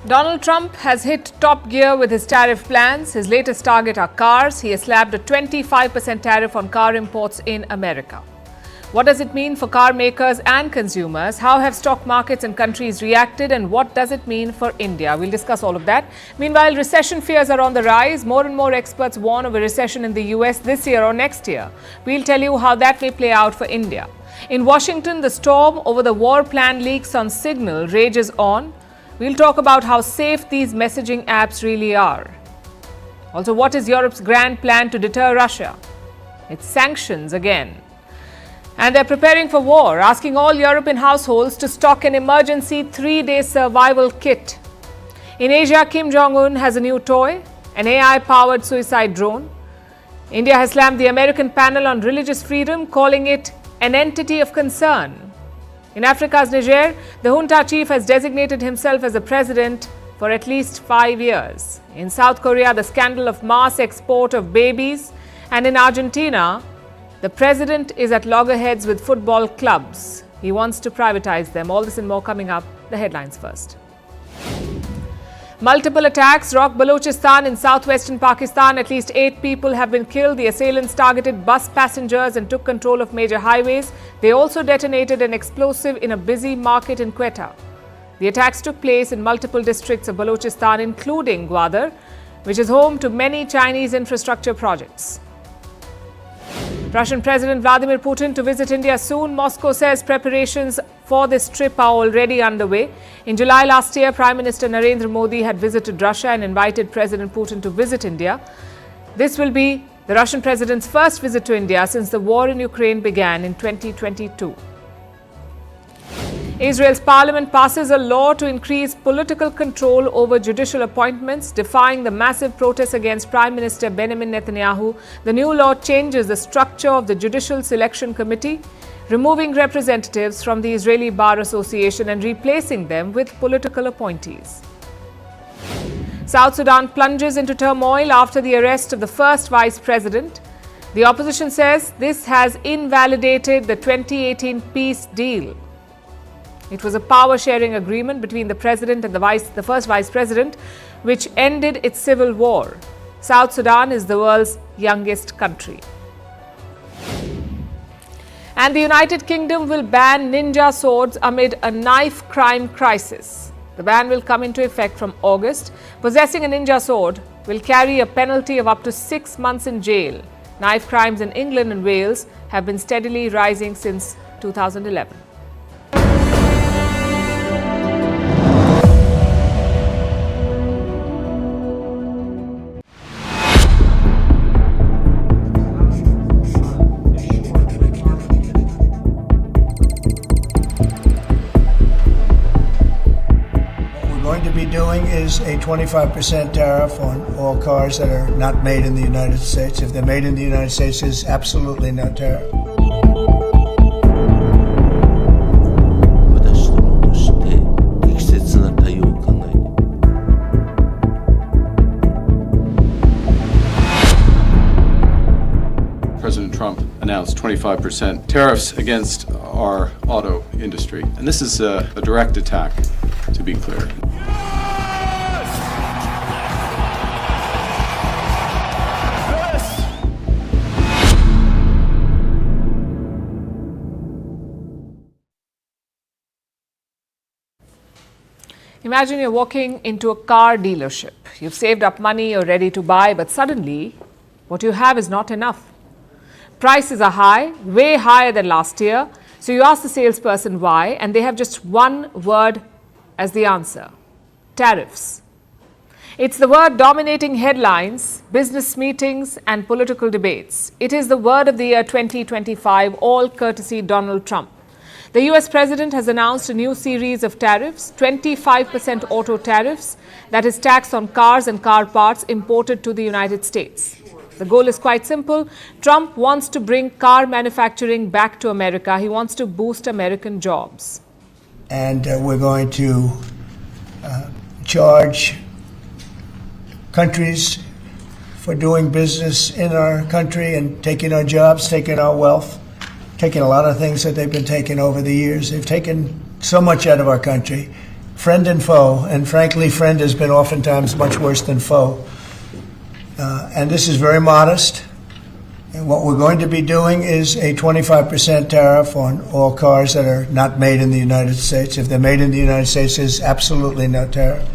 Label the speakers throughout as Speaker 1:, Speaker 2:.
Speaker 1: Donald Trump has hit top gear with his tariff plans. His latest target are cars. He has slapped a 25% tariff on car imports in America. What does it mean for car makers and consumers? How have stock markets and countries reacted? And what does it mean for India? We'll discuss all of that. Meanwhile, recession fears are on the rise. More and more experts warn of a recession in the US this year or next year. We'll tell you how that may play out for India. In Washington, the storm over the war plan leaks on Signal rages on. We'll talk about how safe these messaging apps really are. Also, what is Europe's grand plan to deter Russia? It's sanctions again. And they're preparing for war, asking all European households to stock an emergency 3-day survival kit. In Asia, Kim Jong-un has a new toy, an AI-powered suicide drone. India has slammed the American panel on religious freedom, calling it an entity of concern. In Africa's Niger, the junta chief has designated himself as a president for at least 5 years. In South Korea, the scandal of mass export of babies. And in Argentina, the president is at loggerheads with football clubs. He wants to privatize them. All this and more coming up. The headlines first. Multiple attacks rock Balochistan in southwestern Pakistan. At least 8 people have been killed. The assailants targeted bus passengers and took control of major highways. They also detonated an explosive in a busy market in Quetta. The attacks took place in multiple districts of Balochistan, including Gwadar, which is home to many Chinese infrastructure projects. Russian President Vladimir Putin to visit India soon. Moscow says preparations for this trip are already underway. In July last year, Prime Minister Narendra Modi had visited Russia and invited President Putin to visit India. This will be the Russian president's first visit to India since the war in Ukraine began in 2022. Israel's parliament passes a law to increase political control over judicial appointments, defying the massive protests against Prime Minister Benjamin Netanyahu. The new law changes the structure of the Judicial Selection Committee, removing representatives from the Israeli Bar Association and replacing them with political appointees. South Sudan plunges into turmoil after the arrest of the first vice president. The opposition says this has invalidated the 2018 peace deal. It was a power-sharing agreement between the president and the first vice president, which ended its civil war. South Sudan is the world's youngest country. And the United Kingdom will ban ninja swords amid a knife crime crisis. The ban will come into effect from August. Possessing a ninja sword will carry a penalty of up to 6 months in jail. Knife crimes in England and Wales have been steadily rising since 2011.
Speaker 2: Doing is a 25% tariff on all cars that are not made in the United States. If they're made in the United States, there's absolutely no tariff.
Speaker 3: President Trump announced 25% tariffs against our auto industry. And this is a direct attack, to be clear.
Speaker 1: Imagine you're walking into a car dealership. You've saved up money, you're ready to buy, but suddenly what you have is not enough. Prices are high, way higher than last year. So you ask the salesperson why, and they have just one word as the answer: tariffs. It's the word dominating headlines, business meetings, and political debates. It is the word of the year 2025, all courtesy Donald Trump. The US president has announced a new series of tariffs, 25% auto tariffs, that is tax on cars and car parts imported to the United States. The goal is quite simple. Trump wants to bring car manufacturing back to America. He wants to boost American jobs.
Speaker 2: And we're going to charge countries for doing business in our country and taking our jobs, taking our wealth, taking a lot of things that they've been taking over the years. They've taken so much out of our country. friend and foe, and frankly, friend has been oftentimes much worse than foe. And this is very modest. And what we're going to be doing is a 25% tariff on all cars that are not made in the United States. If they're made in the United States, there's absolutely no tariff.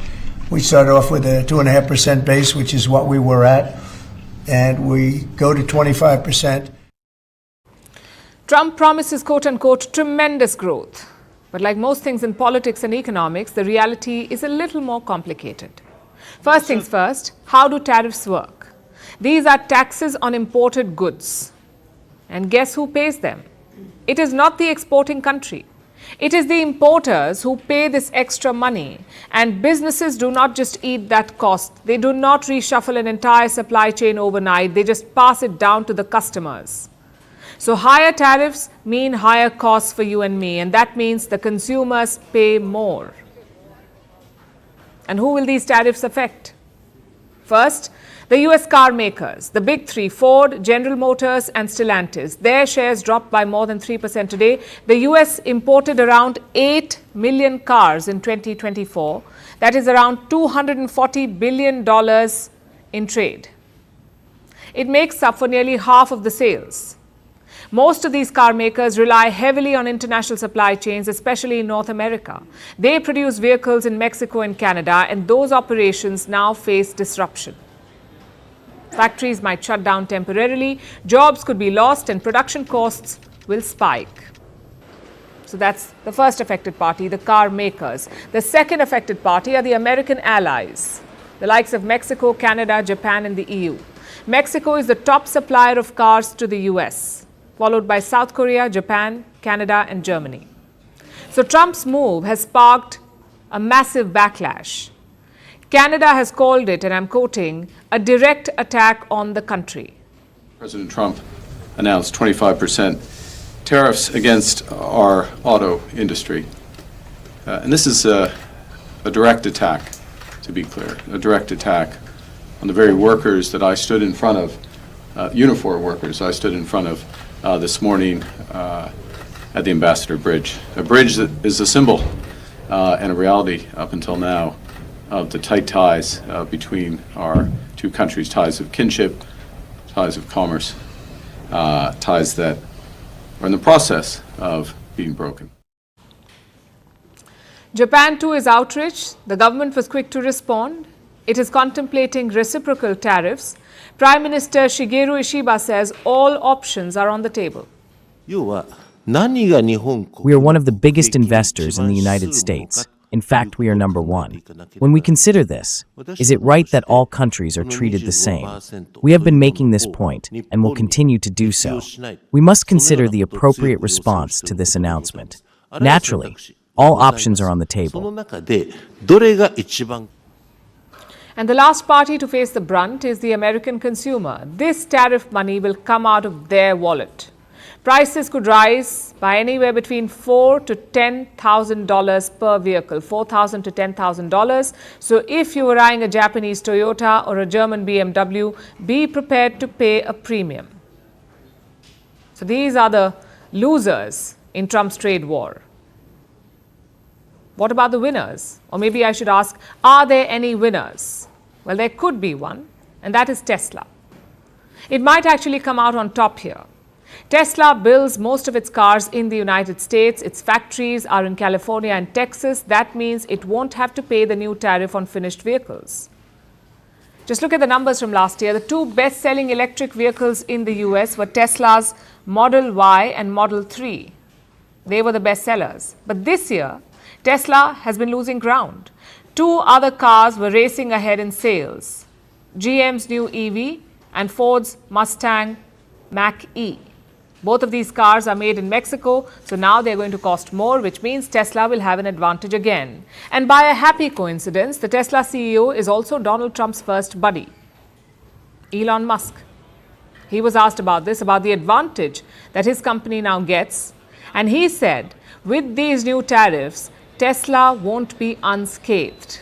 Speaker 2: We start off with a 2.5% base, which is what we were at, and we go to 25%.
Speaker 1: Trump promises, quote-unquote, tremendous growth. But like most things in politics and economics, the reality is a little more complicated. First things first, how do tariffs work? These are taxes on imported goods. And guess who pays them? It is not the exporting country. It is the importers who pay this extra money. And businesses do not just eat that cost. They do not reshuffle an entire supply chain overnight. They just pass it down to the customers. So higher tariffs mean higher costs for you and me, and that means the consumers pay more. And who will these tariffs affect? First, the US car makers, the big three, Ford, General Motors and Stellantis. Their shares dropped by more than 3% today. The US imported around 8 million cars in 2024. That is around $240 billion in trade. It makes up for nearly half of the sales. Most of these car makers rely heavily on international supply chains, especially in North America. They produce vehicles in Mexico and Canada, and those operations now face disruption. Factories might shut down temporarily, jobs could be lost, and production costs will spike. So that's the first affected party, the car makers. The second affected party are the American allies, the likes of Mexico, Canada, Japan, and the EU. Mexico is the top supplier of cars to the US, followed by South Korea, Japan, Canada, and Germany. So Trump's move has sparked a massive backlash. Canada has called it, and I'm quoting, a direct attack on the country.
Speaker 3: President Trump announced 25% tariffs against our auto industry. And this is a direct attack, to be clear, a direct attack on the very workers that I stood in front of, uniform workers I stood in front of this morning at the Ambassador Bridge. A bridge that is a symbol and a reality up until now of the tight ties between our two countries, ties of kinship, ties of commerce, ties that are in the process of being broken.
Speaker 1: Japan too is outraged. The government was quick to respond. It is contemplating reciprocal tariffs. Prime Minister Shigeru Ishiba says all options are on the table.
Speaker 4: We are one of the biggest investors in the United States. In fact, we are number one. When we consider this, is it right that all countries are treated the same? We have been making this point and will continue to do so. We must consider the appropriate response to this announcement. Naturally, all options are on the table.
Speaker 1: And the last party to face the brunt is the American consumer. This tariff money will come out of their wallet. Prices could rise by anywhere between $4,000 to $10,000 per vehicle, $4,000 to $10,000. So if you are eyeing a Japanese Toyota or a German BMW, be prepared to pay a premium. So these are the losers in Trump's trade war. What about the winners? Or maybe I should ask, are there any winners? Well, there could be one, and that is Tesla. It might actually come out on top here. Tesla builds most of its cars in the United States. Its factories are in California and Texas. That means it won't have to pay the new tariff on finished vehicles. Just look at the numbers from last year. The two best-selling electric vehicles in the US were Tesla's Model Y and Model 3. They were the best sellers. But this year, Tesla has been losing ground. Two other cars were racing ahead in sales: GM's new EV and Ford's Mustang Mach-E. Both of these cars are made in Mexico, so now they're going to cost more, which means Tesla will have an advantage again. And by a happy coincidence, the Tesla CEO is also Donald Trump's first buddy, Elon Musk. He was asked about this, about the advantage that his company now gets, and he said, with these new tariffs, Tesla won't be unscathed.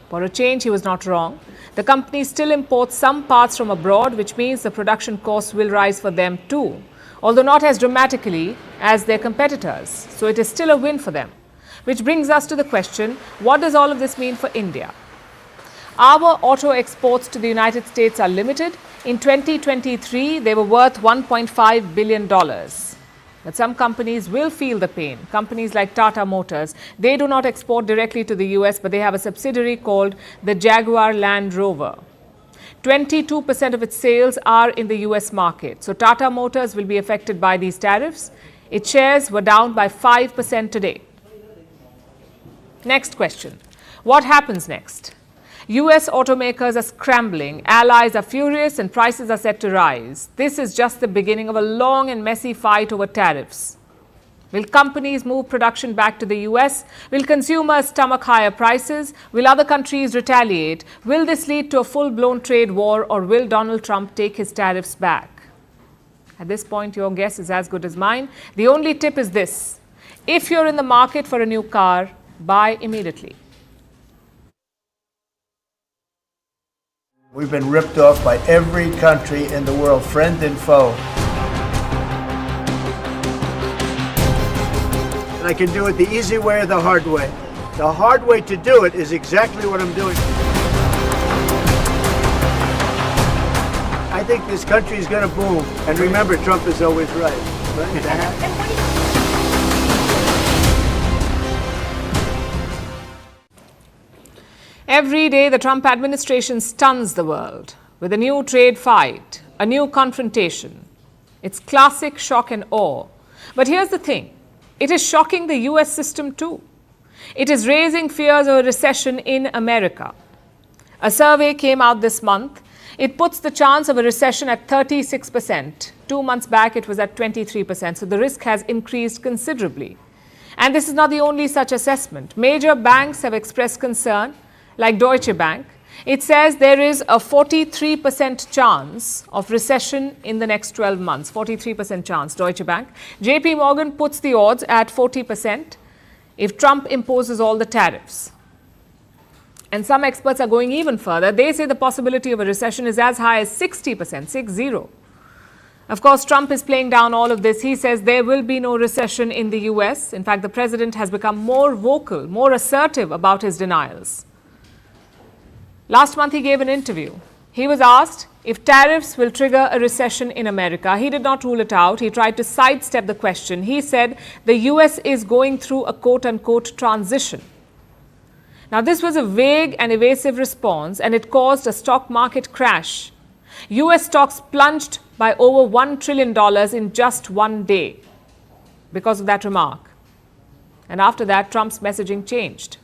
Speaker 1: For a change, he was not wrong. The company still imports some parts from abroad, which means the production costs will rise for them too, although not as dramatically as their competitors. So it is still a win for them. Which brings us to the question, what does all of this mean for India? Our auto exports to the United States are limited. In 2023, they were worth $1.5 billion. But some companies will feel the pain. Companies like Tata Motors, they do not export directly to the US, but they have a subsidiary called the Jaguar Land Rover. 22% of its sales are in the US market. So Tata Motors will be affected by these tariffs. Its shares were down by 5% today. Next question. What happens next? US automakers are scrambling, allies are furious, and prices are set to rise. This is just the beginning of a long and messy fight over tariffs. Will companies move production back to the US? Will consumers stomach higher prices? Will other countries retaliate? Will this lead to a full-blown trade war, or will Donald Trump take his tariffs back? At this point, your guess is as good as mine. The only tip is this: if you're in the market for a new car, buy immediately.
Speaker 2: We've been ripped off by every country in the world, friend and foe. And I can do it the easy way or the hard way. The hard way to do it is exactly what I'm doing. I think this country is going to boom. And remember, Trump is always right.
Speaker 1: Every day, the Trump administration stuns the world with a new trade fight, a new confrontation. It's classic shock and awe. But here's the thing. It is shocking the US system too. It is raising fears of a recession in America. A survey came out this month. It puts the chance of a recession at 36%. 2 months back, it was at 23%. So the risk has increased considerably. And this is not the only such assessment. Major banks have expressed concern, like Deutsche Bank. It says there is a 43% chance of recession in the next 12 months. 43% chance, Deutsche Bank. JP Morgan puts the odds at 40% if Trump imposes all the tariffs. And some experts are going even further. They say the possibility of a recession is as high as 60%, 60. Of course, Trump is playing down all of this. He says there will be no recession in the US. In fact, the president has become more vocal, more assertive about his denials. Last month, he gave an interview. He was asked if tariffs will trigger a recession in America. He did not rule it out. He tried to sidestep the question. He said the US is going through a quote-unquote transition. Now, this was a vague and evasive response, and it caused a stock market crash. US stocks plunged by over $1 trillion in just one day because of that remark. And after that, Trump's messaging changed.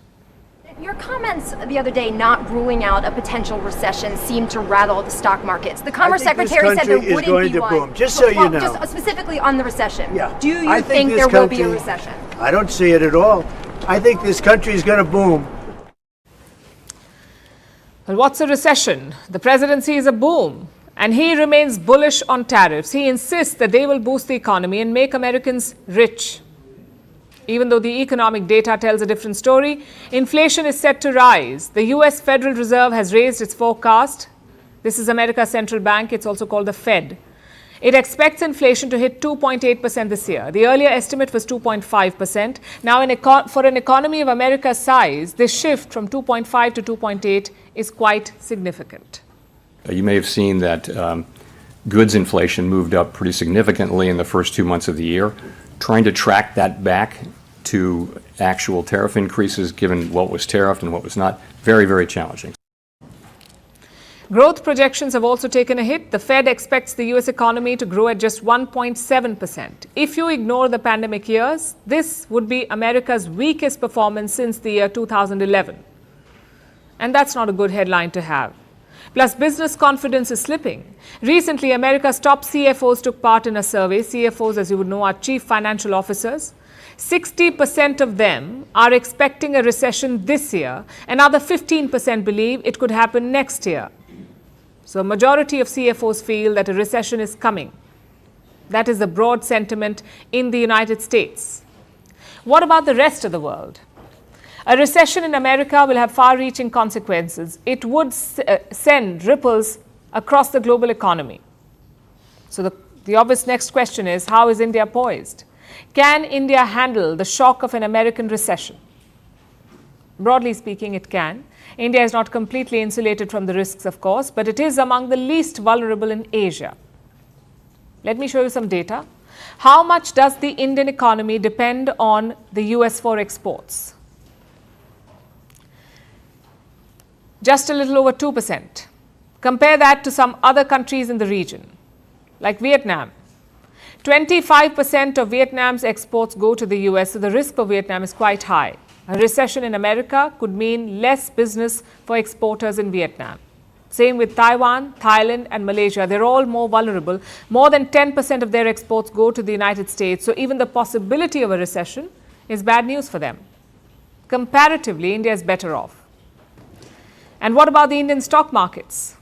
Speaker 5: Your comments the other day not ruling out a potential recession seemed to rattle the stock markets. The Commerce Secretary said there wouldn't be one.
Speaker 2: Boom. Just so you know.
Speaker 5: Just specifically on the recession.
Speaker 2: Yeah.
Speaker 5: Do you think there will be a recession?
Speaker 2: I don't see it at all. I think this country is going to boom.
Speaker 1: Well, what's a recession? The presidency is a boom. And he remains bullish on tariffs. He insists that they will boost the economy and make Americans rich. Even though the economic data tells a different story, inflation is set to rise. The US Federal Reserve has raised its forecast. This is America's central bank. It's also called the Fed. It expects inflation to hit 2.8% this year. The earlier estimate was 2.5%. Now, for an economy of America's size, this shift from 2.5 to 2.8 is quite significant.
Speaker 6: You may have seen that goods inflation moved up pretty significantly in the first 2 months of the year. Trying to track that back to actual tariff increases, given what was tariffed and what was not, very, very challenging.
Speaker 1: Growth projections have also taken a hit. The Fed expects the US economy to grow at just 1.7%. If you ignore the pandemic years, this would be America's weakest performance since the year 2011. And that's not a good headline to have. Plus, business confidence is slipping. Recently, America's top CFOs took part in a survey. CFOs, as you would know, are chief financial officers. 60% of them are expecting a recession this year. Another 15% believe it could happen next year. So a majority of CFOs feel that a recession is coming. That is the broad sentiment in the United States. What about the rest of the world? A recession in America will have far-reaching consequences. It would send ripples across the global economy. So the obvious next question is, how is India poised? Can India handle the shock of an American recession? Broadly speaking, it can. India is not completely insulated from the risks, of course, but it is among the least vulnerable in Asia. Let me show you some data. How much does the Indian economy depend on the US for exports? Just a little over 2%. Compare that to some other countries in the region, like Vietnam. 25% of Vietnam's exports go to the US, so the risk for Vietnam is quite high. A recession in America could mean less business for exporters in Vietnam. Same with Taiwan, Thailand, and Malaysia. They're all more vulnerable. More than 10% of their exports go to the United States, so even the possibility of a recession is bad news for them. Comparatively, India is better off. And what about the Indian stock markets?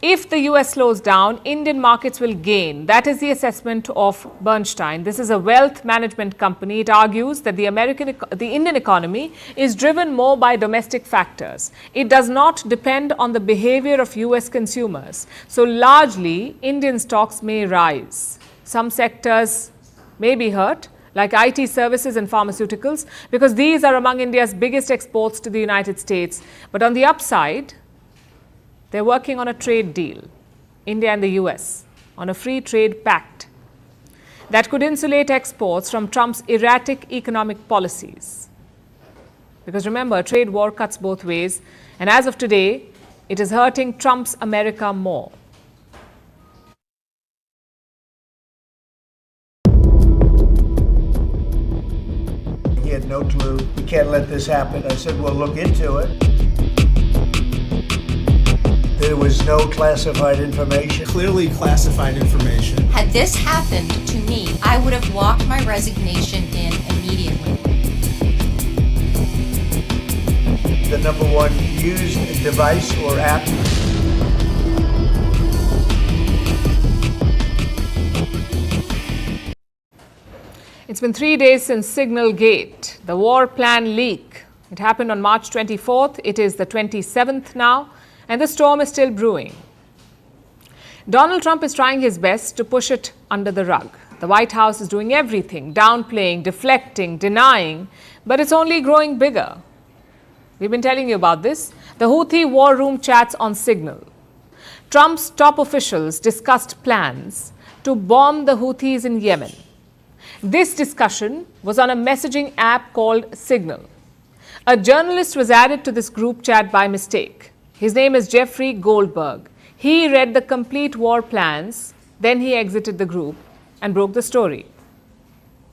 Speaker 1: If the US slows down, Indian markets will gain. That is the assessment of Bernstein. This is a wealth management company. It argues that the Indian economy is driven more by domestic factors. It does not depend on the behavior of US consumers. So largely, Indian stocks may rise. Some sectors may be hurt, like IT services and pharmaceuticals, because these are among India's biggest exports to the United States. But on the upside, they're working on a trade deal, India and the US, on a free trade pact that could insulate exports from Trump's erratic economic policies. Because remember, a trade war cuts both ways, and as of today, it is hurting Trump's America more.
Speaker 2: He had no clue. We can't let this happen. I said, we'll look into it. There was no classified information.
Speaker 7: Clearly classified information.
Speaker 8: Had this happened to me, I would have walked my resignation in immediately.
Speaker 2: The number one used device or app.
Speaker 1: It's been 3 days since Signalgate, the war plan leak. It happened on March 24th. It is the 27th now, and the storm is still brewing. Donald Trump is trying his best to push it under the rug. The White House is doing everything, downplaying, deflecting, denying, but it's only growing bigger. We've been telling you about this. The Houthi war room chats on Signal. Trump's top officials discussed plans to bomb the Houthis in Yemen. This discussion was on a messaging app called Signal. A journalist was added to this group chat by mistake. His name is Jeffrey Goldberg. He read the complete war plans, then he exited the group and broke the story.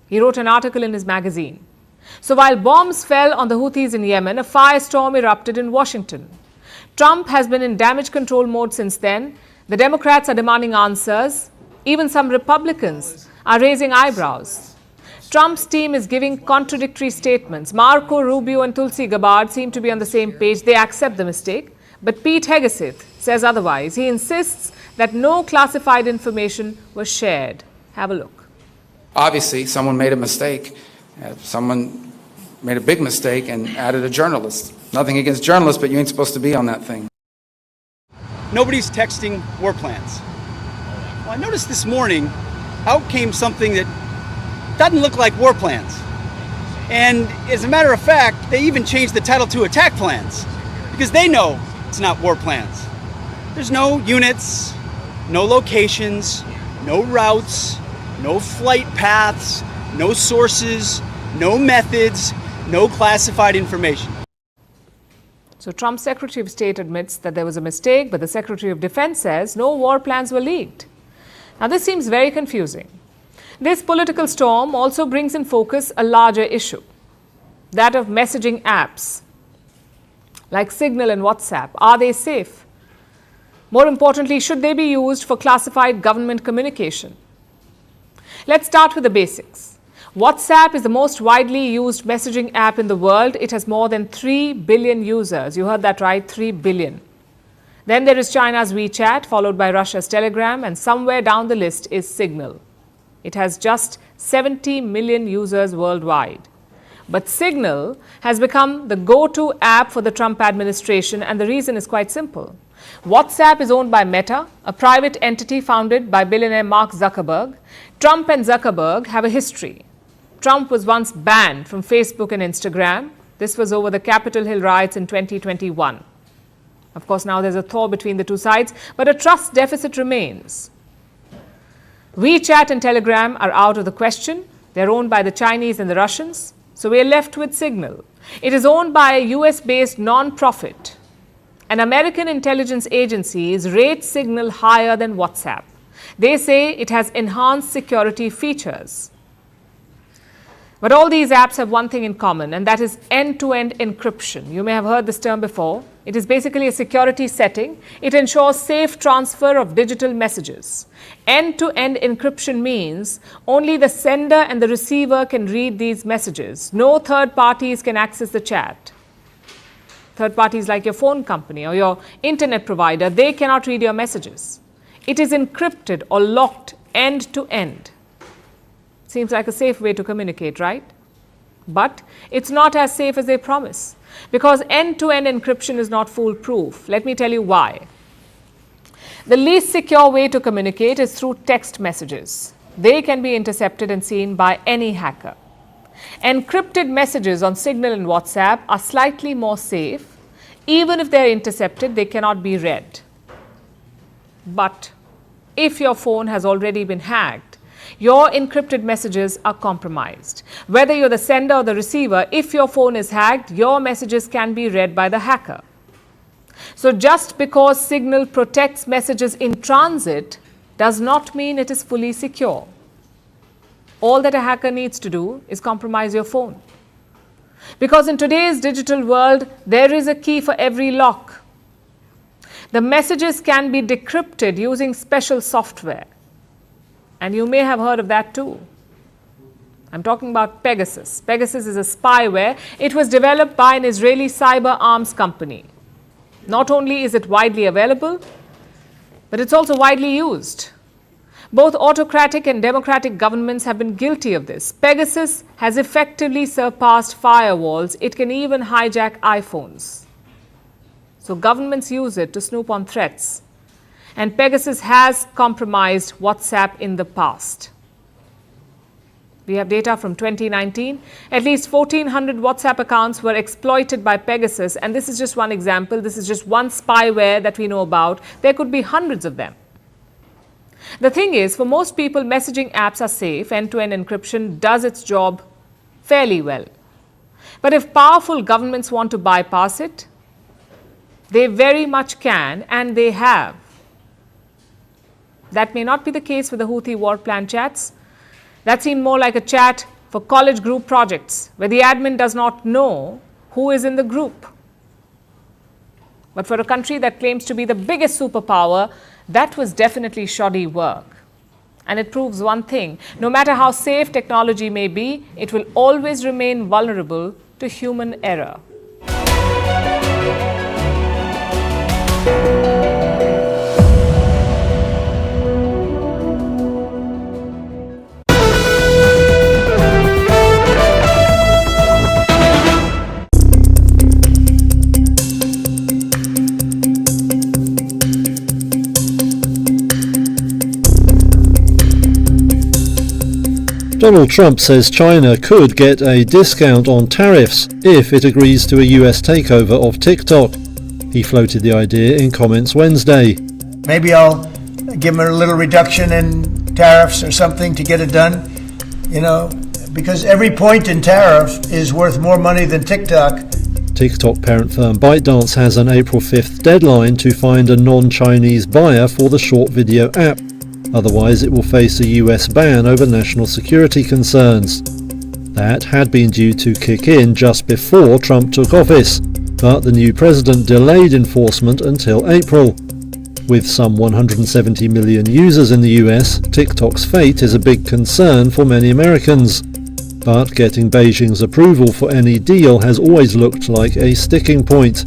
Speaker 1: He wrote an article in his magazine. So while bombs fell on the Houthis in Yemen, a firestorm erupted in Washington. Trump has been in damage control mode since then. The Democrats are demanding answers. Even some Republicans are raising eyebrows. Trump's team is giving contradictory statements. Marco Rubio and Tulsi Gabbard seem to be on the same page. They accept the mistake. But Pete Hegseth says otherwise. He insists that no classified information was shared. Have a look.
Speaker 9: Obviously, someone made a mistake. Someone made a big mistake and added a journalist. Nothing against journalists, but you ain't supposed to be on that thing.
Speaker 10: Nobody's texting war plans. Well, I noticed this morning, out came something that doesn't look like war plans. And as a matter of fact, they even changed the title to attack plans because they know it's not war plans. There's no units, no locations, no routes, no flight paths, no sources, no methods, no classified information.
Speaker 1: So Trump's Secretary of State admits that there was a mistake, but the Secretary of Defense says no war plans were leaked. Now this seems very confusing. This political storm also brings in focus a larger issue, that of messaging apps like Signal and WhatsApp. Are they safe? More importantly, should they be used for classified government communication? Let's start with the basics. WhatsApp is the most widely used messaging app in the world. It has more than 3 billion users. You heard that right, 3 billion. Then there is China's WeChat, followed by Russia's Telegram, and somewhere down the list is Signal. It has just 70 million users worldwide. But Signal has become the go-to app for the Trump administration, and the reason is quite simple. WhatsApp is owned by Meta, a private entity founded by billionaire Mark Zuckerberg. Trump and Zuckerberg have a history. Trump was once banned from Facebook and Instagram. This was over the Capitol Hill riots in 2021. Of course, now there's a thaw between the two sides, but a trust deficit remains. WeChat and Telegram are out of the question. They're owned by the Chinese and the Russians. So we're left with Signal. It is owned by a US-based non-profit. And American intelligence agencies rate Signal higher than WhatsApp. They say it has enhanced security features. But all these apps have one thing in common, and that is end-to-end encryption. You may have heard this term before. It is basically a security setting. It ensures safe transfer of digital messages. End-to-end encryption means only the sender and the receiver can read these messages. No third parties can access the chat. Third parties like your phone company or your internet provider, they cannot read your messages. It is encrypted or locked end-to-end. Seems like a safe way to communicate, right? But it's not as safe as they promise, because end-to-end encryption is not foolproof. Let me tell you why. The least secure way to communicate is through text messages. They can be intercepted and seen by any hacker. Encrypted messages on Signal and WhatsApp are slightly more safe. Even if they're intercepted, they cannot be read. But if your phone has already been hacked, your encrypted messages are compromised. Whether you're the sender or the receiver, if your phone is hacked, your messages can be read by the hacker. So just because Signal protects messages in transit does not mean it is fully secure. All that a hacker needs to do is compromise your phone. Because in today's digital world, there is a key for every lock. The messages can be decrypted using special software. And you may have heard of that too. I'm talking about Pegasus. Pegasus is a spyware. It was developed by an Israeli cyber arms company. Not only is it widely available, but it's also widely used. Both autocratic and democratic governments have been guilty of this. Pegasus has effectively surpassed firewalls. It can even hijack iPhones. So governments use it to snoop on threats. And Pegasus has compromised WhatsApp in the past. We have data from 2019. At least 1,400 WhatsApp accounts were exploited by Pegasus. And this is just one example. This is just one spyware that we know about. There could be hundreds of them. The thing is, for most people, messaging apps are safe. End-to-end encryption does its job fairly well. But if powerful governments want to bypass it, they very much can, and they have. That may not be the case with the Houthi war plan chats. That seemed more like a chat for college group projects, where the admin does not know who is in the group. But for a country that claims to be the biggest superpower, that was definitely shoddy work. And it proves one thing: no matter how safe technology may be, it will always remain vulnerable to human error.
Speaker 11: Donald Trump says China could get a discount on tariffs if it agrees to a US takeover of TikTok. He floated the idea in comments Wednesday.
Speaker 2: Maybe I'll give them a little reduction in tariffs or something to get it done, because every point in tariff is worth more money than TikTok.
Speaker 11: TikTok parent firm ByteDance has an April 5th deadline to find a non-Chinese buyer for the short video app. Otherwise, it will face a US ban over national security concerns. That had been due to kick in just before Trump took office, but the new president delayed enforcement until April. With some 170 million users in the US, TikTok's fate is a big concern for many Americans. But getting Beijing's approval for any deal has always looked like a sticking point.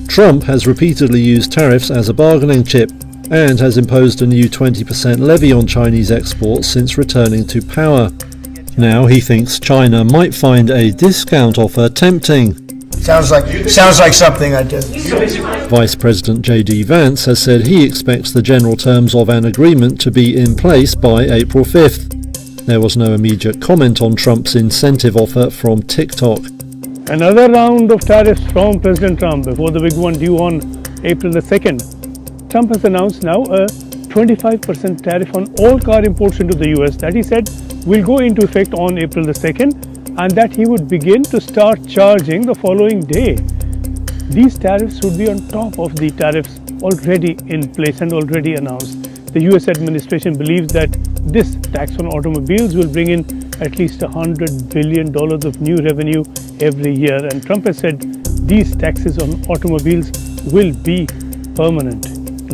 Speaker 11: Trump has repeatedly used tariffs as a bargaining chip, and has imposed a new 20% levy on Chinese exports since returning to power. Now he thinks China might find a discount offer tempting.
Speaker 2: Sounds like something I do.
Speaker 11: Vice President J.D. Vance has said he expects the general terms of an agreement to be in place by April 5th. There was no immediate comment on Trump's incentive offer from TikTok.
Speaker 12: Another round of tariffs from President Trump before the big one due on April the 2nd. Trump has announced now a 25% tariff on all car imports into the US that he said will go into effect on April the 2nd, and that he would begin to start charging the following day. These tariffs would be on top of the tariffs already in place and already announced. The US administration believes that this tax on automobiles will bring in at least $100 billion of new revenue every year, and Trump has said these taxes on automobiles will be permanent.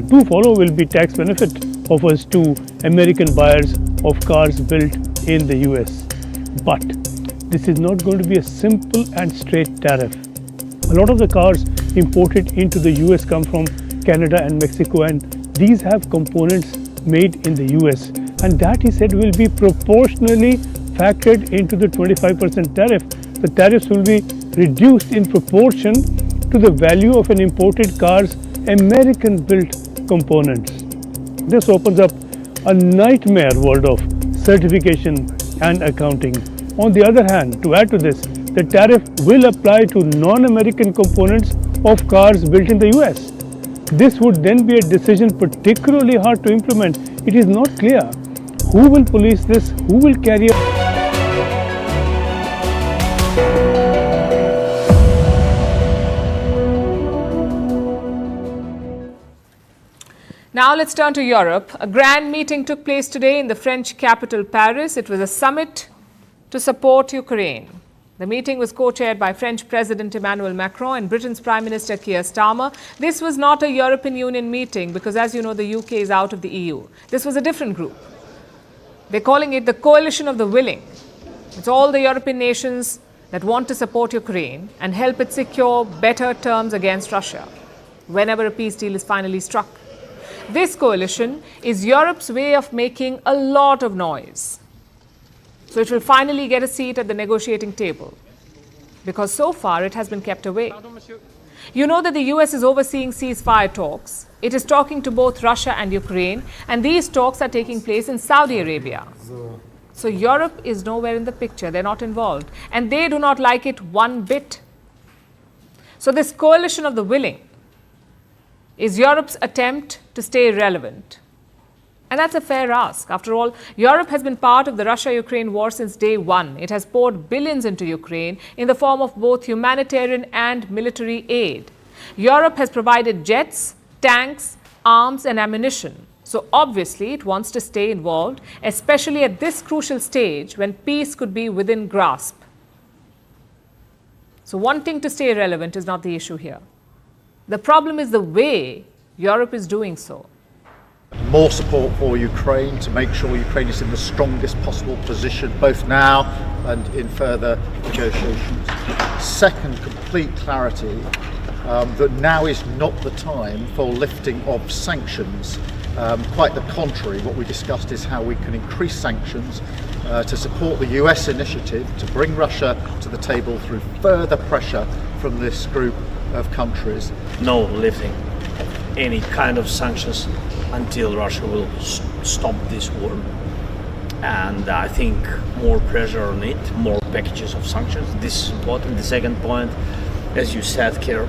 Speaker 12: To follow will be tax benefit offers to American buyers of cars built in the US. But this is not going to be a simple and straight tariff. A lot of the cars imported into the US come from Canada and Mexico, and these have components made in the US. And that, he said, will be proportionally factored into the 25% tariff. The tariffs will be reduced in proportion to the value of an imported car's American-built components. This opens up a nightmare world of certification and accounting. On the other hand, to add to this, the tariff will apply to non-American components of cars built in the US. This would then be a decision particularly hard to implement. It is not clear who will police this, who will carry out.
Speaker 1: Now let's turn to Europe. A grand meeting took place today in the French capital, Paris. It was a summit to support Ukraine. The meeting was co-chaired by French President Emmanuel Macron and Britain's Prime Minister Keir Starmer. This was not a European Union meeting because, as you know, the UK is out of the EU. This was a different group. They're calling it the Coalition of the Willing. It's all the European nations that want to support Ukraine and help it secure better terms against Russia whenever a peace deal is finally struck. This coalition is Europe's way of making a lot of noise. So it will finally get a seat at the negotiating table, because so far it has been kept away. You know that the US is overseeing ceasefire talks. It is talking to both Russia and Ukraine, and these talks are taking place in Saudi Arabia. So Europe is nowhere in the picture. They're not involved, and they do not like it one bit. So this coalition of the willing is Europe's attempt to stay relevant. And that's a fair ask. After all, Europe has been part of the Russia-Ukraine war since day one. It has poured billions into Ukraine in the form of both humanitarian and military aid. Europe has provided jets, tanks, arms, and ammunition. So obviously, it wants to stay involved, especially at this crucial stage when peace could be within grasp. So wanting to stay relevant is not the issue here. The problem is the way Europe is doing so.
Speaker 13: More support for Ukraine to make sure Ukraine is in the strongest possible position, both now and in further negotiations. Second, complete clarity that now is not the time for lifting of sanctions. Quite the contrary, what we discussed is how we can increase sanctions to support the US initiative to bring Russia to the table through further pressure from this group of countries.
Speaker 14: No lifting any kind of sanctions until Russia will stop this war. And I think more pressure on it, more packages of sanctions. This is important. The second point, as you said, Keir,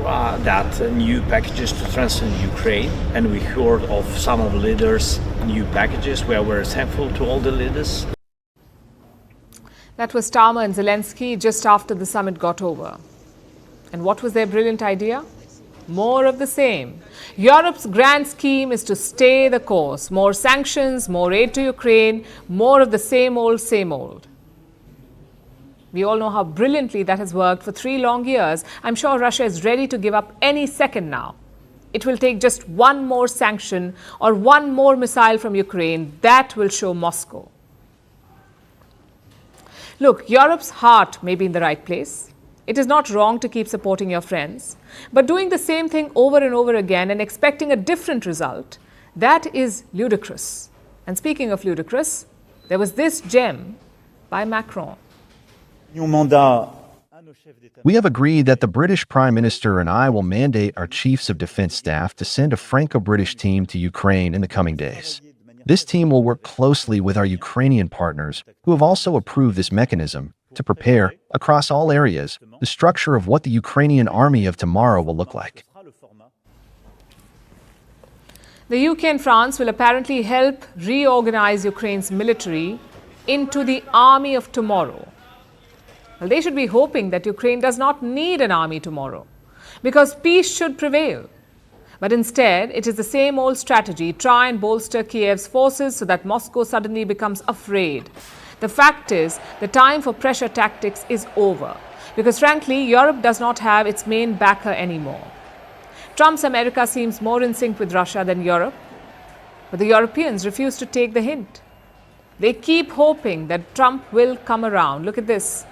Speaker 14: that new packages to strengthen Ukraine, and we heard of some of the leaders' new packages. We are very thankful to all the leaders.
Speaker 1: That was Starmer and Zelensky just after the summit got over. And what was their brilliant idea? More of the same. Europe's grand scheme is to stay the course. More sanctions, more aid to Ukraine, more of the same old, same old. We all know how brilliantly that has worked for 3 long years. I'm sure Russia is ready to give up any second now. It will take just one more sanction or one more missile from Ukraine. That will show Moscow. Look, Europe's heart may be in the right place. It is not wrong to keep supporting your friends, but doing the same thing over and over again and expecting a different result, that is ludicrous. And speaking of ludicrous, there was this gem by Macron.
Speaker 15: We have agreed that the British Prime Minister and I will mandate our Chiefs of Defence Staff to send a Franco-British team to Ukraine in the coming days. This team will work closely with our Ukrainian partners, who have also approved this mechanism, to prepare, across all areas, the structure of what the Ukrainian army of tomorrow will look like.
Speaker 1: The UK and France will apparently help reorganize Ukraine's military into the army of tomorrow. Well, they should be hoping that Ukraine does not need an army tomorrow, because peace should prevail. But instead, it is the same old strategy: try and bolster Kiev's forces so that Moscow suddenly becomes afraid. The fact is, the time for pressure tactics is over, because frankly, Europe does not have its main backer anymore. Trump's America seems more in sync with Russia than Europe, but the Europeans refuse to take the hint. They keep hoping that Trump will come around. Look at this.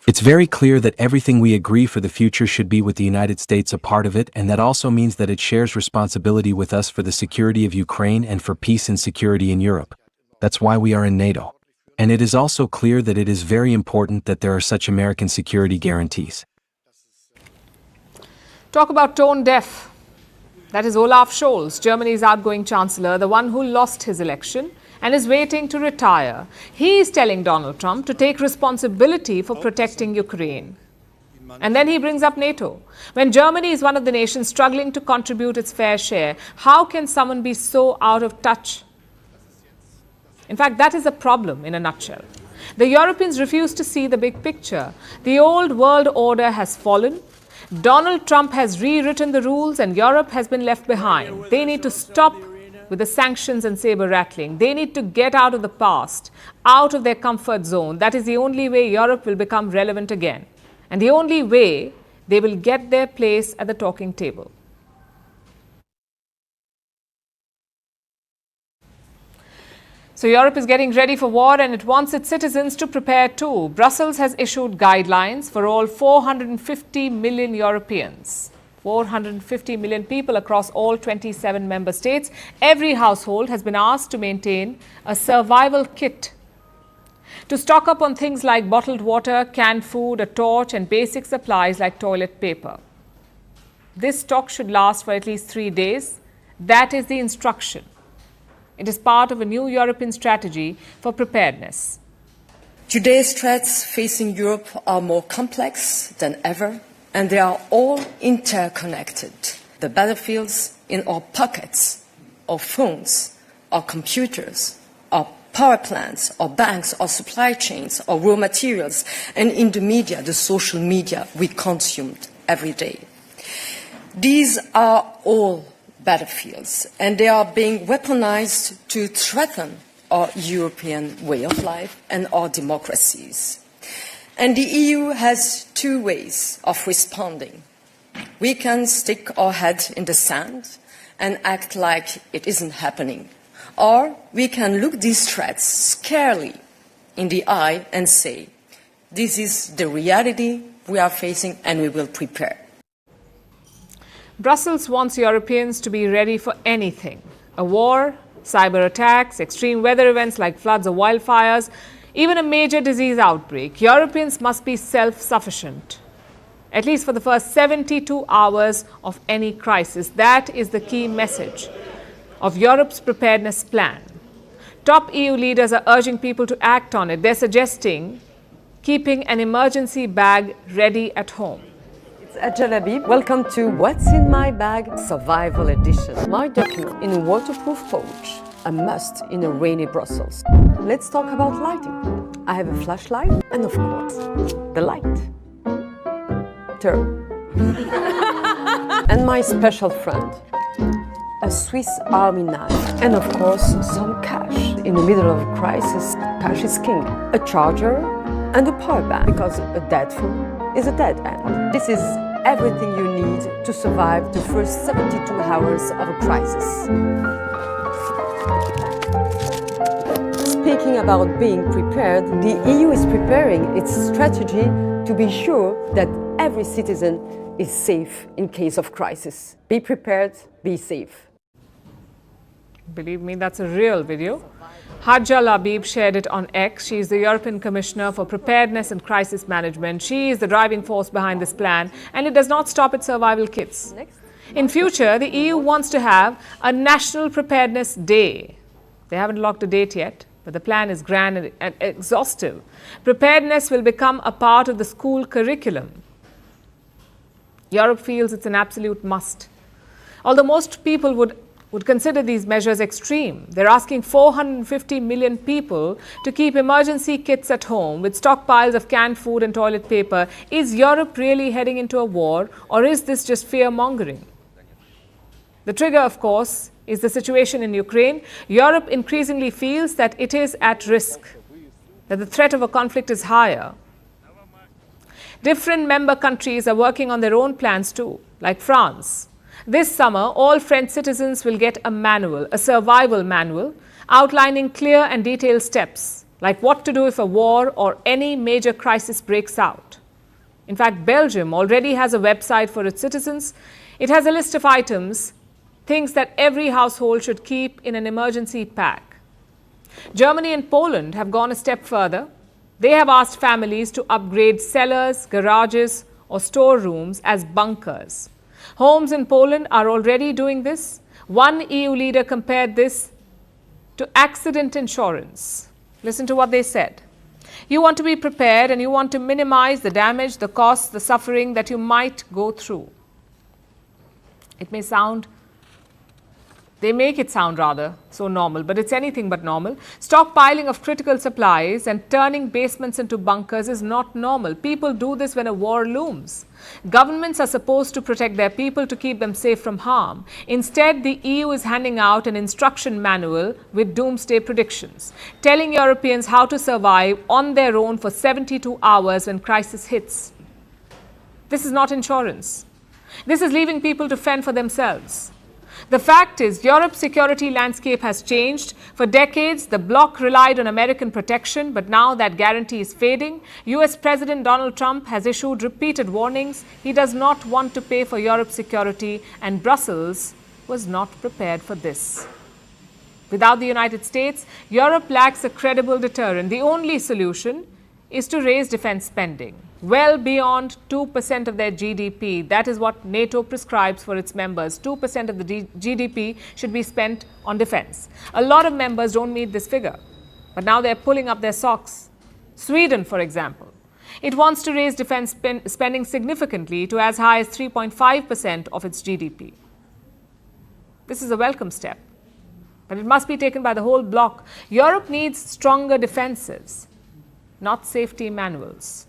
Speaker 16: It's very clear that everything we agree for the future should be with the United States a part of it, and that also means that it shares responsibility with us for the security of Ukraine and for peace and security in Europe. That's why we are in NATO. And it is also clear that it is very important that there are such American security guarantees.
Speaker 1: Talk about tone deaf. That is Olaf Scholz, Germany's outgoing chancellor, the one who lost his election and is waiting to retire. He is telling Donald Trump to take responsibility for protecting Ukraine. And then he brings up NATO. When Germany is one of the nations struggling to contribute its fair share, how can someone be so out of touch? In fact, that is a problem in a nutshell. The Europeans refuse to see the big picture. The old world order has fallen. Donald Trump has rewritten the rules and Europe has been left behind. They need to stop with the sanctions and saber rattling. They need to get out of the past, out of their comfort zone. That is the only way Europe will become relevant again. And the only way they will get their place at the talking table. So Europe is getting ready for war and it wants its citizens to prepare too. Brussels has issued guidelines for all 450 million Europeans. 450 million people across all 27 member states. Every household has been asked to maintain a survival kit to stock up on things like bottled water, canned food, a torch and basic supplies like toilet paper. This stock should last for at least 3 days. That is the instruction. It is part of a new European strategy for preparedness.
Speaker 17: Today's threats facing Europe are more complex than ever, and they are all interconnected. The battlefields in our pockets, our phones, our computers, our power plants, our banks, our supply chains, our raw materials, and in the media, the social media we consumed every day. These are all battlefields, and they are being weaponized to threaten our European way of life and our democracies. And the EU has two ways of responding. We can stick our head in the sand and act like it isn't happening. Or we can look these threats scarily in the eye and say, this is the reality we are facing and we will prepare.
Speaker 1: Brussels wants Europeans to be ready for anything. A war, cyber attacks, extreme weather events like floods or wildfires, even a major disease outbreak. Europeans must be self-sufficient, at least for the first 72 hours of any crisis. That is the key message of Europe's preparedness plan. Top EU leaders are urging people to act on it. They're suggesting keeping an emergency bag ready at home.
Speaker 18: It's Ajal Habib. Welcome to What's in My Bag Survival Edition. My document in a waterproof pouch, a must in a rainy Brussels. Let's talk about lighting. I have a flashlight and of course, the light. Turn. And my special friend, a Swiss Army knife, and of course some cash. In the middle of a crisis, cash is king. A charger and a power bank, because a dead phone is a dead end. This is everything you need to survive the first 72 hours of a crisis. Speaking about being prepared, the EU is preparing its strategy to be sure that every citizen is safe in case of crisis. Be prepared, be safe.
Speaker 1: Believe me, that's a real video. Ajal Habib shared it on X. She is the European Commissioner for Preparedness and Crisis Management. She is the driving force behind this plan, and it does not stop at survival kits. In future, the EU wants to have a National Preparedness Day. They haven't locked a date yet, but the plan is grand and exhaustive. Preparedness will become a part of the school curriculum. Europe feels it's an absolute must. Although most people would consider these measures extreme. They're asking 450 million people to keep emergency kits at home with stockpiles of canned food and toilet paper. Is Europe really heading into a war, or is this just fear-mongering? The trigger, of course, is the situation in Ukraine. Europe increasingly feels that it is at risk, that the threat of a conflict is higher. Different member countries are working on their own plans too, like France. This summer, all French citizens will get a manual, a survival manual, outlining clear and detailed steps, like what to do if a war or any major crisis breaks out. In fact, Belgium already has a website for its citizens. It has a list of items, things that every household should keep in an emergency pack. Germany and Poland have gone a step further. They have asked families to upgrade cellars, garages, or storerooms as bunkers. Homes in Poland are already doing this. One EU leader compared this to accident insurance. Listen to what they said. You want to be prepared and you want to minimize the damage, the costs, the suffering that you might go through. They make it sound rather so normal, but it's anything but normal. Stockpiling of critical supplies and turning basements into bunkers is not normal. People do this when a war looms. Governments are supposed to protect their people to keep them safe from harm. Instead, the EU is handing out an instruction manual with doomsday predictions, telling Europeans how to survive on their own for 72 hours when crisis hits. This is not insurance. This is leaving people to fend for themselves. The fact is, Europe's security landscape has changed. For decades, the bloc relied on American protection, but now that guarantee is fading. US President Donald Trump has issued repeated warnings. He does not want to pay for Europe's security, and Brussels was not prepared for this. Without the United States, Europe lacks a credible deterrent. The only solution is to raise defense spending well beyond 2% of their GDP. That is what NATO prescribes for its members. 2% of the GDP should be spent on defense. A lot of members don't meet this figure, but now they're pulling up their socks. Sweden, for example, it wants to raise defense spending significantly to as high as 3.5% of its GDP. This is a welcome step, but it must be taken by the whole bloc. Europe needs stronger defenses, not safety manuals.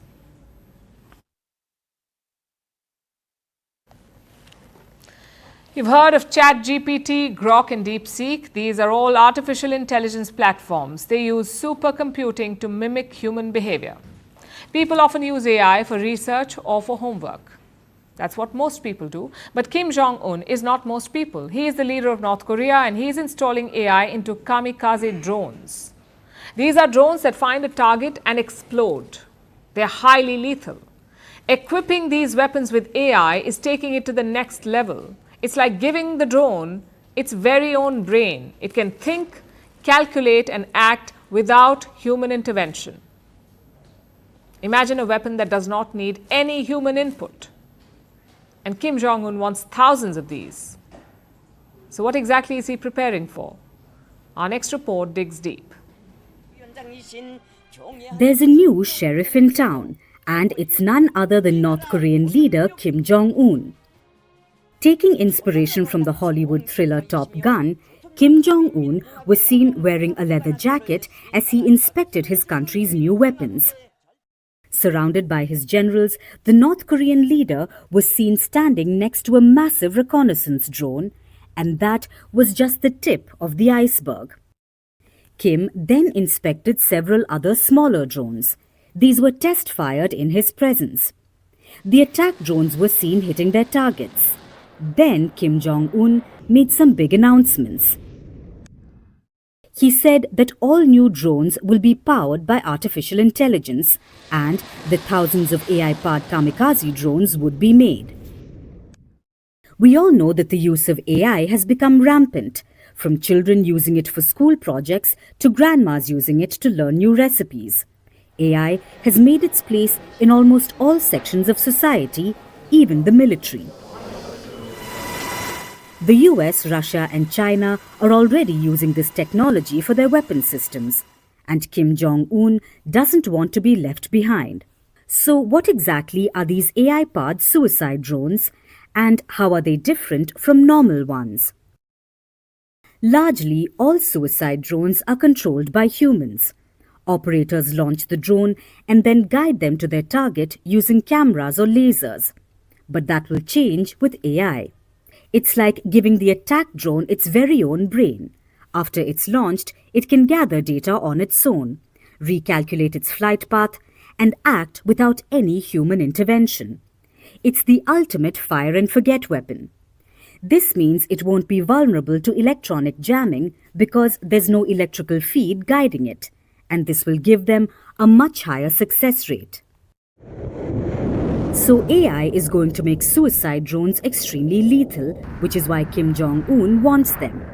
Speaker 1: You've heard of ChatGPT, Grok, and DeepSeek. These are all artificial intelligence platforms. They use supercomputing to mimic human behavior. People often use AI for research or for homework. That's what most people do. But Kim Jong-un is not most people. He is the leader of North Korea, and he is installing AI into kamikaze drones. These are drones that find a target and explode. They're highly lethal. Equipping these weapons with AI is taking it to the next level. It's like giving the drone its very own brain. It can think, calculate, and act without human intervention. Imagine a weapon that does not need any human input. And Kim Jong-un wants thousands of these. So what exactly is he preparing for? Our next report digs deep.
Speaker 19: There's a new sheriff in town, and it's none other than North Korean leader Kim Jong-un. Taking inspiration from the Hollywood thriller Top Gun, Kim Jong-un was seen wearing a leather jacket as he inspected his country's new weapons. Surrounded by his generals, the North Korean leader was seen standing next to a massive reconnaissance drone, and that was just the tip of the iceberg. Kim then inspected several other smaller drones. These were test-fired in his presence. The attack drones were seen hitting their targets. Then Kim Jong-un made some big announcements. He said that all new drones will be powered by artificial intelligence and that thousands of AI-powered kamikaze drones would be made. We all know that the use of AI has become rampant, from children using it for school projects to grandmas using it to learn new recipes. AI has made its place in almost all sections of society, even the military. The US, Russia, and China are already using this technology for their weapon systems. and Kim Jong-un doesn't want to be left behind. So what exactly are these AI-powered suicide drones, and how are they different from normal ones? Largely, all suicide drones are controlled by humans. Operators launch the drone and then guide them to their target using cameras or lasers. But that will change with AI. It's like giving the attack drone its very own brain. After it's launched, it can gather data on its own, recalculate its flight path, and act without any human intervention. It's the ultimate fire-and-forget weapon. This means it won't be vulnerable to electronic jamming because there's no electrical feed guiding it, and this will give them a much higher success rate. So AI is going to make suicide drones extremely lethal, which is why Kim Jong-un wants them.